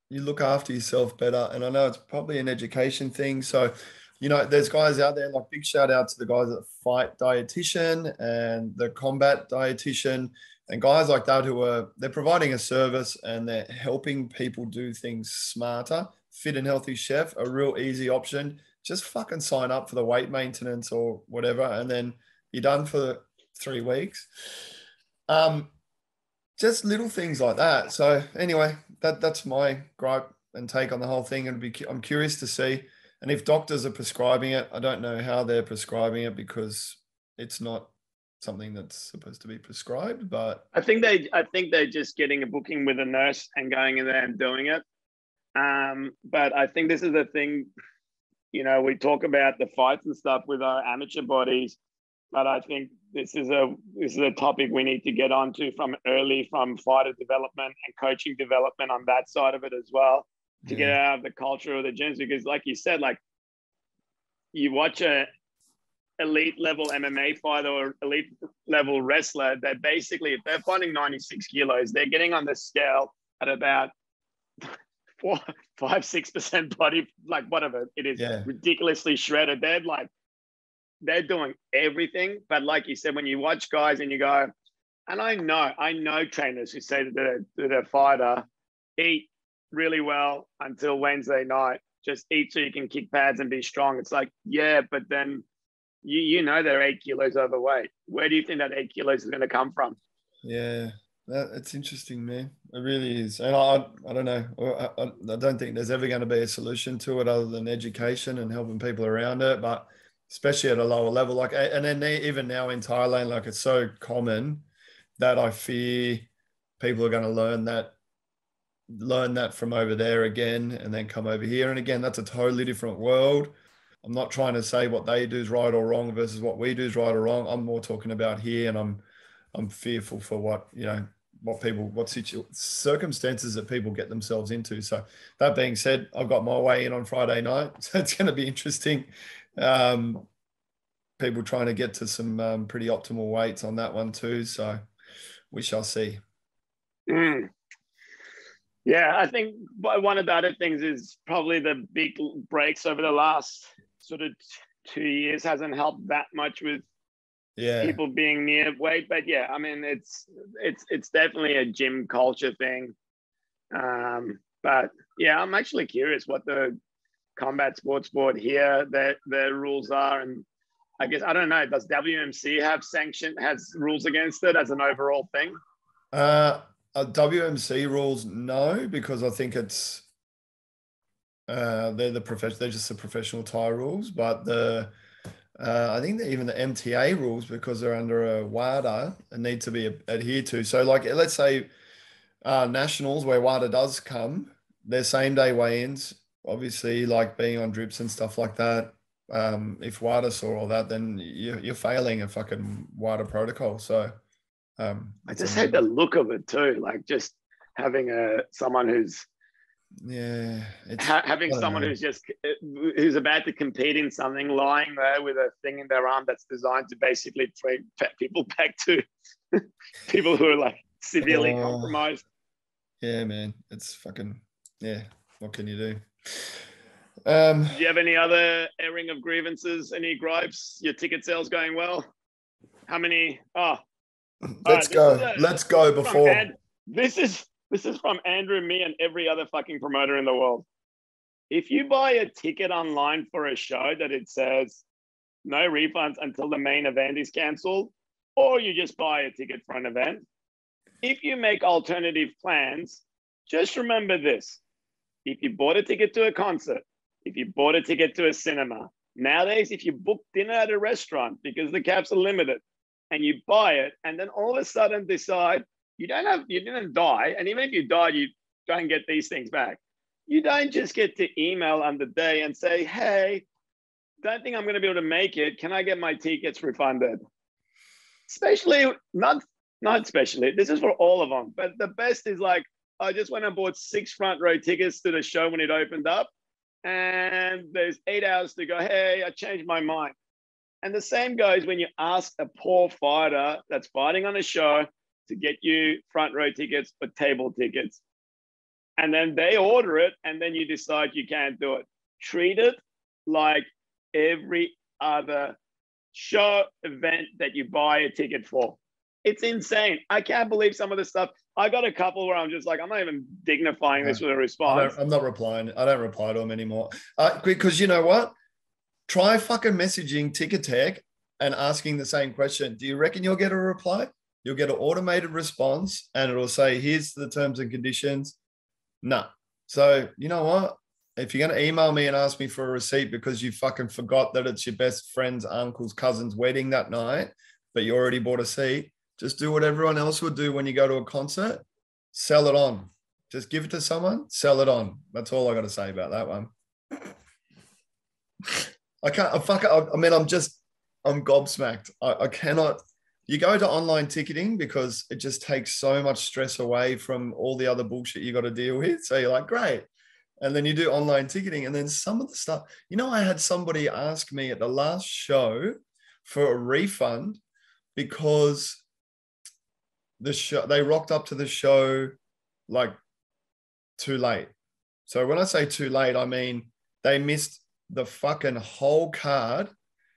you look after yourself better? And I know it's probably an education thing. So, you know, there's guys out there, like big shout out to the guys at Fight Dietitian and the Combat Dietitian and guys like that they're providing a service and they're helping people do things smarter. Fit and Healthy Chef, a real easy option. Just fucking sign up for the weight maintenance or whatever, and then you're done for 3 weeks. Just little things like that. So anyway, that's my gripe and take on the whole thing. I'm curious to see. And if doctors are prescribing it, I don't know how they're prescribing it because it's not something that's supposed to be prescribed. But I think they're just getting a booking with a nurse and going in there and doing it. But I think this is the thing, you know, we talk about the fights and stuff with our amateur bodies, but I think this is a topic we need to get onto from fighter development and coaching development on that side of it as well, to get out of the culture of the gyms. Because like you said, like you watch a elite level MMA fighter or elite level wrestler, that basically, if they're fighting 96 kilos, they're getting on the scale at about 5-6% body, like whatever it is, ridiculously shredded. They're doing everything. But like you said, when you watch guys and you go, and I know trainers who say to their fighter, eat really well until Wednesday night, just eat so you can kick pads and be strong. It's like, yeah, but then you know they're 8 kilos overweight. Where do you think that 8 kilos is going to come from? Yeah, it's interesting, man. It really is. And I don't know. I don't think there's ever going to be a solution to it other than education and helping people around it. But especially at a lower level, like, and then even now in Thailand, like it's so common that I fear people are going to learn that from over there again and then come over here. And again, that's a totally different world. I'm not trying to say what they do is right or wrong versus what we do is right or wrong. I'm more talking about here, and I'm fearful for what, you know, what circumstances that people get themselves into. So that being said, I've got my weigh in on Friday night. So it's going to be interesting. People trying to get to some pretty optimal weights on that one too. So we shall see. Yeah, I think one of the other things is probably the big breaks over the last sort of 2 years hasn't helped that much with people being near weight. But yeah, I mean, it's definitely a gym culture thing. But yeah, I'm actually curious what the combat sports board here, their rules are. And I guess, I don't know, does WMC has rules against it as an overall thing? WMC rules, no, because I think it's they're just the professional Thai rules. But I think that even the MTA rules, because they're under a WADA and need to be adhered to. So like, let's say nationals where WADA does come, they're same day weigh-ins, obviously, like being on drips and stuff like that. If WADA saw all that, then you're failing a fucking WADA protocol. So I just hate the look of it too, like just having someone who's someone who's about to compete in something lying there with a thing in their arm that's designed to basically train people back to people who are like severely compromised. Yeah, man, it's fucking what can you do? Do you have any other airing of grievances? Any gripes? Your ticket sales going well? How many? Let's go before. This is from Andrew, me, and every other fucking promoter in the world. If you buy a ticket online for a show that it says no refunds until the main event is cancelled, or you just buy a ticket for an event, if you make alternative plans, just remember this. If you bought a ticket to a concert, if you bought a ticket to a cinema, nowadays, if you book dinner at a restaurant because the caps are limited and you buy it, and then all of a sudden decide you didn't die. And even if you died, you don't get these things back. You don't just get to email on the day and say, hey, don't think I'm going to be able to make it. Can I get my tickets refunded? Especially, not especially, this is for all of them. But the best is like, I just went and bought 6 front row tickets to the show when it opened up. And there's 8 hours to go. Hey, I changed my mind. And the same goes when you ask a poor fighter that's fighting on a show to get you front row tickets or table tickets. And then they order it, and then you decide you can't do it. Treat it like every other show event that you buy a ticket for. It's insane. I can't believe some of the stuff. I got a couple where I'm just like, I'm not even dignifying this with a response. I'm not replying. I don't reply to them anymore. Because you know what? Try fucking messaging Ticket Tech and asking the same question. Do you reckon you'll get a reply? You'll get an automated response and it'll say, here's the terms and conditions. No. So you know what? If you're going to email me and ask me for a receipt because you fucking forgot that it's your best friend's uncle's cousin's wedding that night, but you already bought a seat, just do what everyone else would do when you go to a concert. Sell it on. Just give it to someone, sell it on. That's all I got to say about that one. I'm gobsmacked. I cannot. You go to online ticketing because it just takes so much stress away from all the other bullshit you got to deal with. So you're like, great. And then you do online ticketing. And then some of the stuff, I had somebody ask me at the last show for a refund because they rocked up to the show like too late. So when I say too late, I mean they missed the fucking whole card.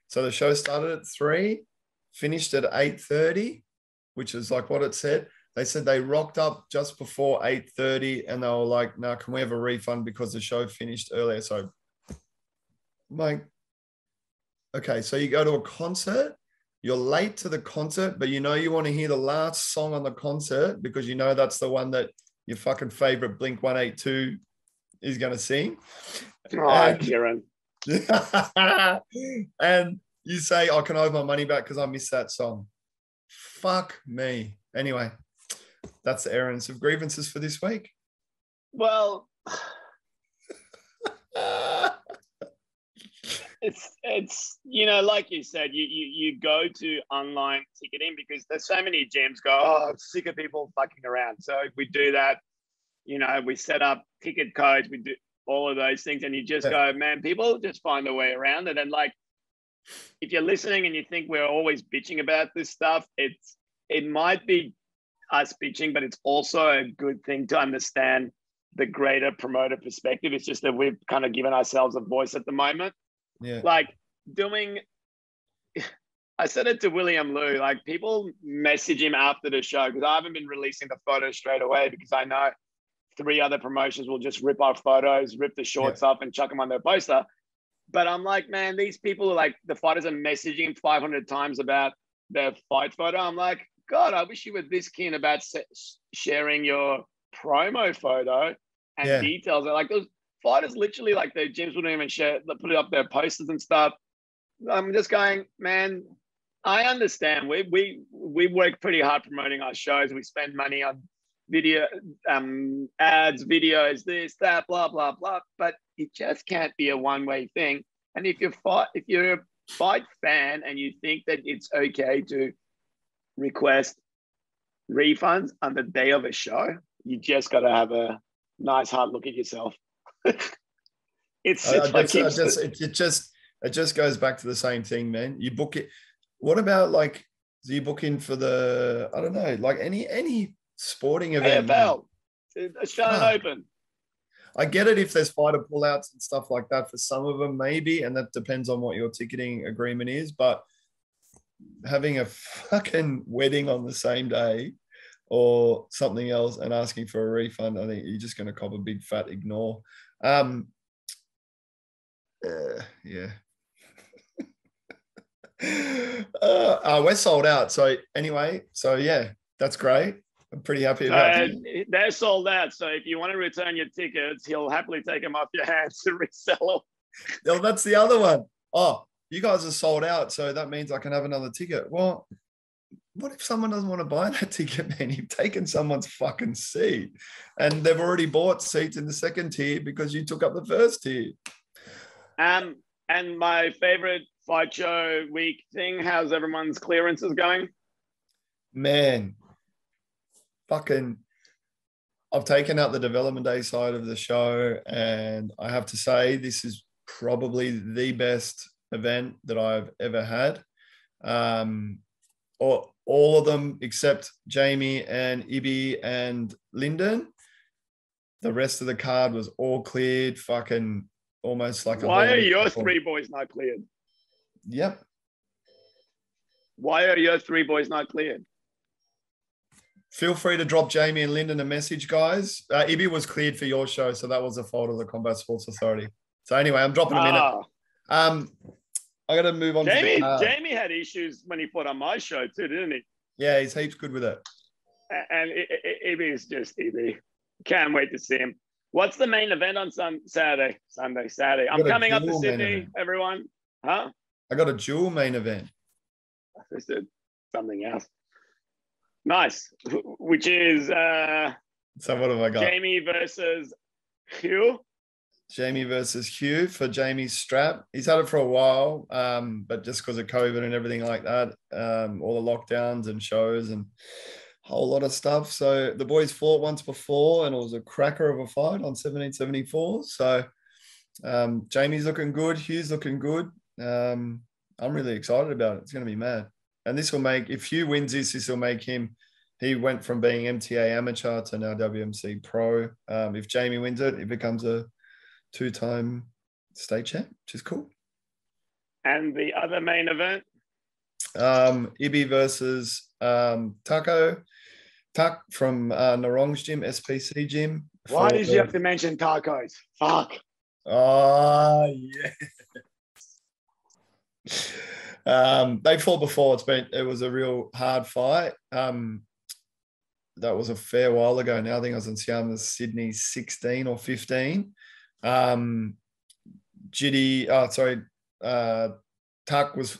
So the show started at 3, finished at 8:30, which is like what it said. They said they rocked up just before 8:30 and they were like, no, can we have a refund because the show finished earlier? So I'm like, okay, so you go to a concert, you're late to the concert, but you want to hear the last song on the concert because that's the one that your fucking favorite Blink-182 is going to sing. Oh, Kieran. And you say, I can have my money back because I missed that song. Fuck me. Anyway, that's the errands of grievances for this week. Well, it's like you said, you go to online ticketing because there's so many gyms go, oh, I'm sick of people fucking around. So if we do that, we set up ticket codes, we do all of those things, and you just go, man, people just find a way around it. And like, if you're listening and you think we're always bitching about this stuff, it might be us bitching, but it's also a good thing to understand the greater promoter perspective. It's just that we've kind of given ourselves a voice at the moment. Yeah. Like I said it to William Liu, like people message him after the show because I haven't been releasing the photos straight away because I know 3 other promotions will just rip our photos, rip the shorts off and chuck them on their poster. But I'm like, man, these people are like, the fighters are messaging 500 times about their fight photo. I'm like, God, I wish you were this keen about sharing your promo photo and details. Like those fighters literally, like their gyms wouldn't even share, put it up their posters and stuff. I'm just going, man, I understand. We work pretty hard promoting our shows. We spend money on video, ads, videos, this, that, blah, blah, blah. But it just can't be a one-way thing. And if you're a fight fan and you think that it's okay to request refunds on the day of a show, you just got to have a nice hard look at yourself. It just goes back to the same thing, man. You book it. What about like, do you book in for the, I don't know, like any sporting event? AFL, Australian Open. I get it if there's fighter pullouts and stuff like that for some of them, maybe, and that depends on what your ticketing agreement is. But having a fucking wedding on the same day or something else and asking for a refund, I think you're just going to cop a big fat ignore. Yeah. We're sold out. So anyway, yeah, that's great. I'm pretty happy So about that. they're sold out. So if you want to return your tickets, he'll happily take them off your hands to resell them. Oh, that's the other one. Oh, you guys are sold out, so that means I can have another ticket. Well, what if someone doesn't want to buy that ticket, man? You've taken someone's fucking seat and they've already bought seats in the second tier because you took up the first tier. And my favorite fight show week thing, how's everyone's clearances going? Man, fucking, I've taken out the development day side of the show, and I have to say this is probably the best event that I've ever had. Or all of them except Jamie and Ibby and Lyndon. The rest of the card was all cleared, fucking almost like a Why whole are your three boys not cleared? Yep. Why are your three boys not cleared? Feel free to drop Jamie and Lyndon a message, guys. Ibby was cleared for your show, so that was a fault of the Combat Sports Authority. So anyway, I'm dropping a minute. I got to move on. Jamie had issues when he fought on my show too, didn't he? Yeah, he's heaps good with it. And Ibby is just Ibby. Can't wait to see him. What's the main event on Saturday? I'm coming up to Sydney, everyone. Huh? I got a dual main event. I said something else. Nice. Which is so what have I got? Jamie versus Hugh. Jamie versus Hugh for Jamie's strap. He's had it for a while, but just because of COVID and everything like that, all the lockdowns and shows and a whole lot of stuff. So the boys fought once before, and it was a cracker of a fight on 1774. So Jamie's looking good. Hugh's looking good. I'm really excited about it. It's going to be mad. And this will make, if Hugh wins this will make him, he went from being MTA amateur to now WMC pro. If Jamie wins it, it becomes a 2-time state champ, which is cool. And the other main event? Ibby versus Tuck from Narong's gym, SPC gym. Why did you have to mention tacos? Fuck. Oh, yeah. They fought before. It was a real hard fight. That was a fair while ago now. I think I was in Sydney 16 or 15. Tuck was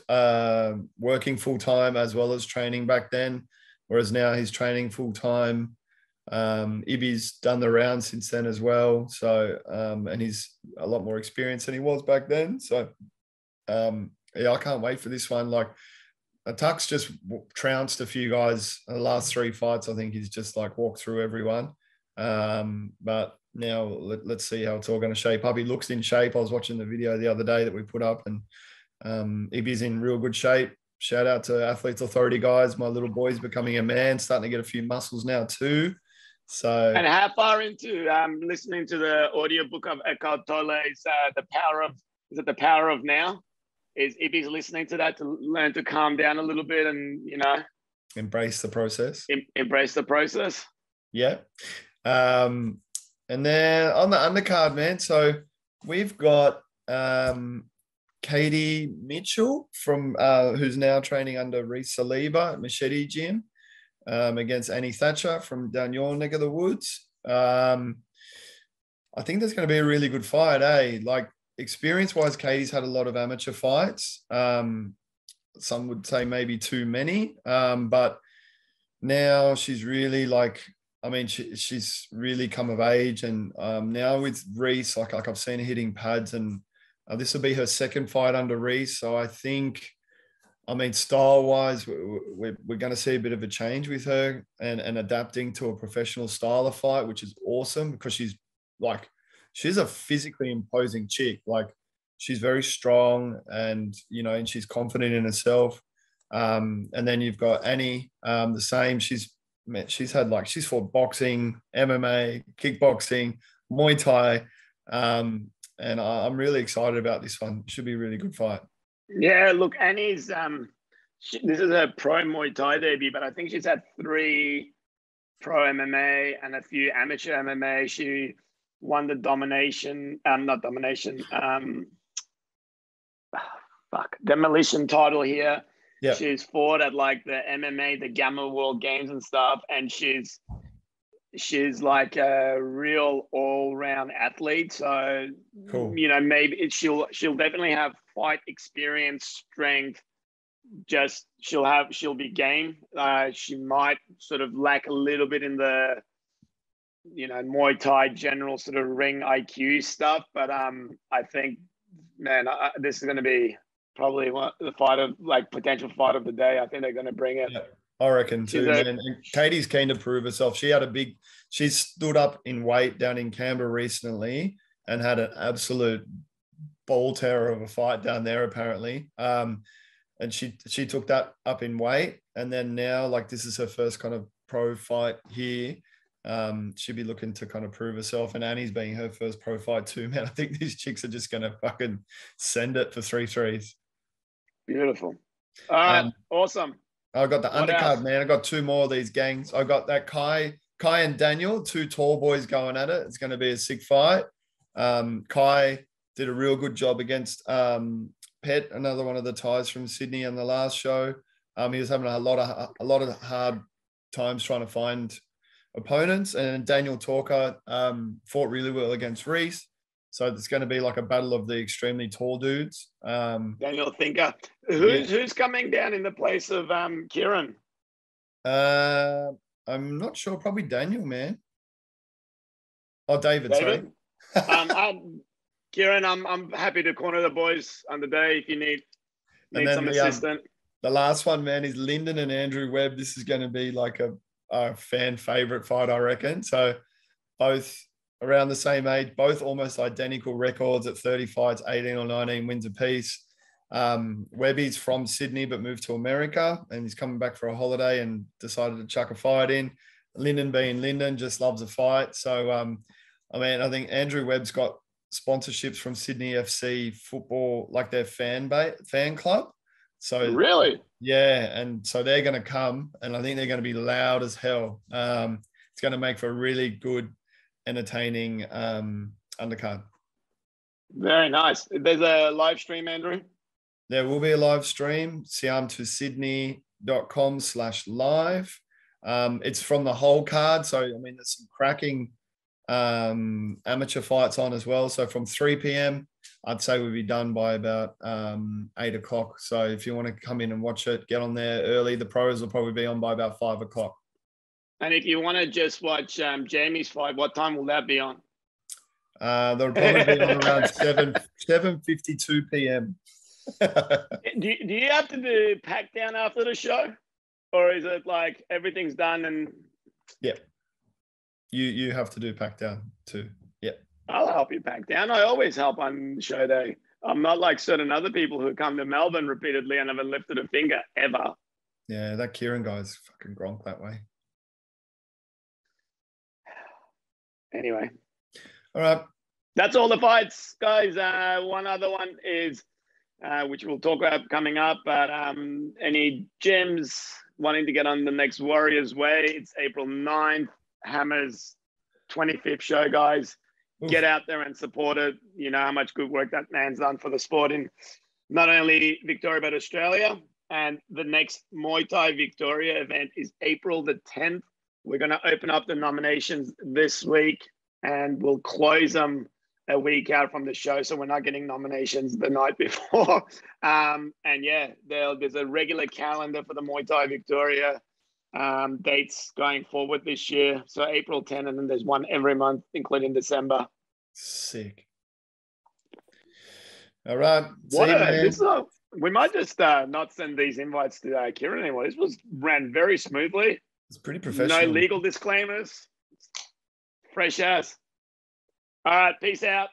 working full-time as well as training back then, whereas now he's training full-time. Ibby's done the round since then as well. So, and he's a lot more experienced than he was back then. So, yeah, I can't wait for this one. Like, Tuck's just trounced a few guys in the last 3 fights. I think he's just like walked through everyone. But now let's see how it's all going to shape up. He looks in shape. I was watching the video the other day that we put up, and Ibby's in real good shape. Shout out to Athletes Authority guys. My little boy's becoming a man, starting to get a few muscles now too. So, and how far into listening to the audiobook of Eckhart Tolle's The Power of Now? Is Ibby's listening to that to learn to calm down a little bit and, embrace the process. Embrace the process. Yeah. And then on the undercard, man, so we've got Katie Mitchell from who's now training under Reese Saliba at Machete Gym against Annie Thatcher from down your neck of the woods. I think there's going to be a really good fight, eh? Like, experience-wise, Katie's had a lot of amateur fights. Some would say maybe too many, but now she's really she's really come of age, and now with Reese, like I've seen her hitting pads, and this will be her second fight under Reese. So I think, style-wise, we're going to see a bit of a change with her and adapting to a professional style of fight, which is awesome because she's a physically imposing chick. Like, she's very strong and she's confident in herself. And then you've got Annie, the same. She's fought boxing, MMA, kickboxing, Muay Thai. And I'm really excited about this one. It should be a really good fight. Yeah, look, Annie's, this is a pro Muay Thai debut, but I think she's had 3 pro MMA and a few amateur MMA. She won the demolition title here. Yeah. She's fought at like the MMA, the Gamma World Games and stuff, and she's like a real all-round athlete. So, Cool. maybe she'll definitely have fight experience, strength. Just she'll be game. She might sort of lack a little bit in the Muay Thai general sort of ring IQ stuff, but I think, man, this is going to be probably the fight of like potential fight of the day. I think they're going to bring it. Yeah, I reckon too, man. And Katie's keen to prove herself. She stood up in weight down in Canberra recently and had an absolute ball terror of a fight down there, apparently. And she took that up in weight, and then now, like, this is her first kind of pro fight here. She'll be looking to kind of prove herself, and Annie's being her first pro fight too, man. I think these chicks are just going to fucking send it for 3-3s. Beautiful. All right, awesome. I got the What undercard, else? man. I got 2 more of these gangs. I got that Kai and Daniel, 2 tall boys going at it. It's going to be a sick fight. Kai did a real good job against Pet, another one of the ties from Sydney on the last show. He was having a lot of hard times trying to find opponents, and Daniel Talker fought really well against Reese. So it's going to be like a battle of the extremely tall dudes. Daniel Thinker. Who's coming down in the place of Kieran? I'm not sure. Probably Daniel, man. Oh, David. Sorry. Kieran, I'm happy to corner the boys on the day if you need some assistance. The last one, man, is Lyndon and Andrew Webb. This is going to be like a fan favorite fight, I reckon. So both around the same age, both almost identical records at 30 fights, 18 or 19 wins apiece. Webby's from Sydney but moved to America, and he's coming back for a holiday and decided to chuck a fight in. Lyndon, being Lyndon, just loves a fight. So, I think Andrew Webb's got sponsorships from Sydney FC football, like their fan club. So really, yeah, and so they're going to come, and I think they're going to be loud as hell. It's going to make for a really good, entertaining undercard. Very nice. There's a live stream, Andrew. There will be a live stream. siam2sydney.com/live. It's from the whole card, so there's some cracking amateur fights on as well. So from 3 p.m. I'd say we'll be done by about 8 o'clock. So if you want to come in and watch it, get on there early. The pros will probably be on by about 5 o'clock. And if you want to just watch Jamie's fight, what time will that be on? They'll probably be on around 7:52 p.m. do you have to do pack down after the show? Or is it like everything's done and... Yeah. You have to do pack down too. Yeah. I'll help you pack down. I always help on show day. I'm not like certain other people who come to Melbourne repeatedly and haven't lifted a finger ever. Yeah, that Kieran guy's fucking Gronk that way. Anyway. All right. That's all the fights, guys. One other one is, which we'll talk about coming up, but any gyms wanting to get on the next Warriors Way, it's April 9th. Hammer's 25th show, guys. Oof. Get out there and support it. You know how much good work that man's done for the sport in not only Victoria, but Australia. And the next Muay Thai Victoria event is April the 10th. We're going to open up the nominations this week, and we'll close them a week out from the show. So we're not getting nominations the night before. And yeah, there's a regular calendar for the Muay Thai Victoria dates going forward this year. So April 10, and then there's one every month, including December. Sick. All right. We might just not send these invites to Kieran anymore. This ran very smoothly. It's pretty professional. No legal disclaimers. Fresh ass. All right. Peace out.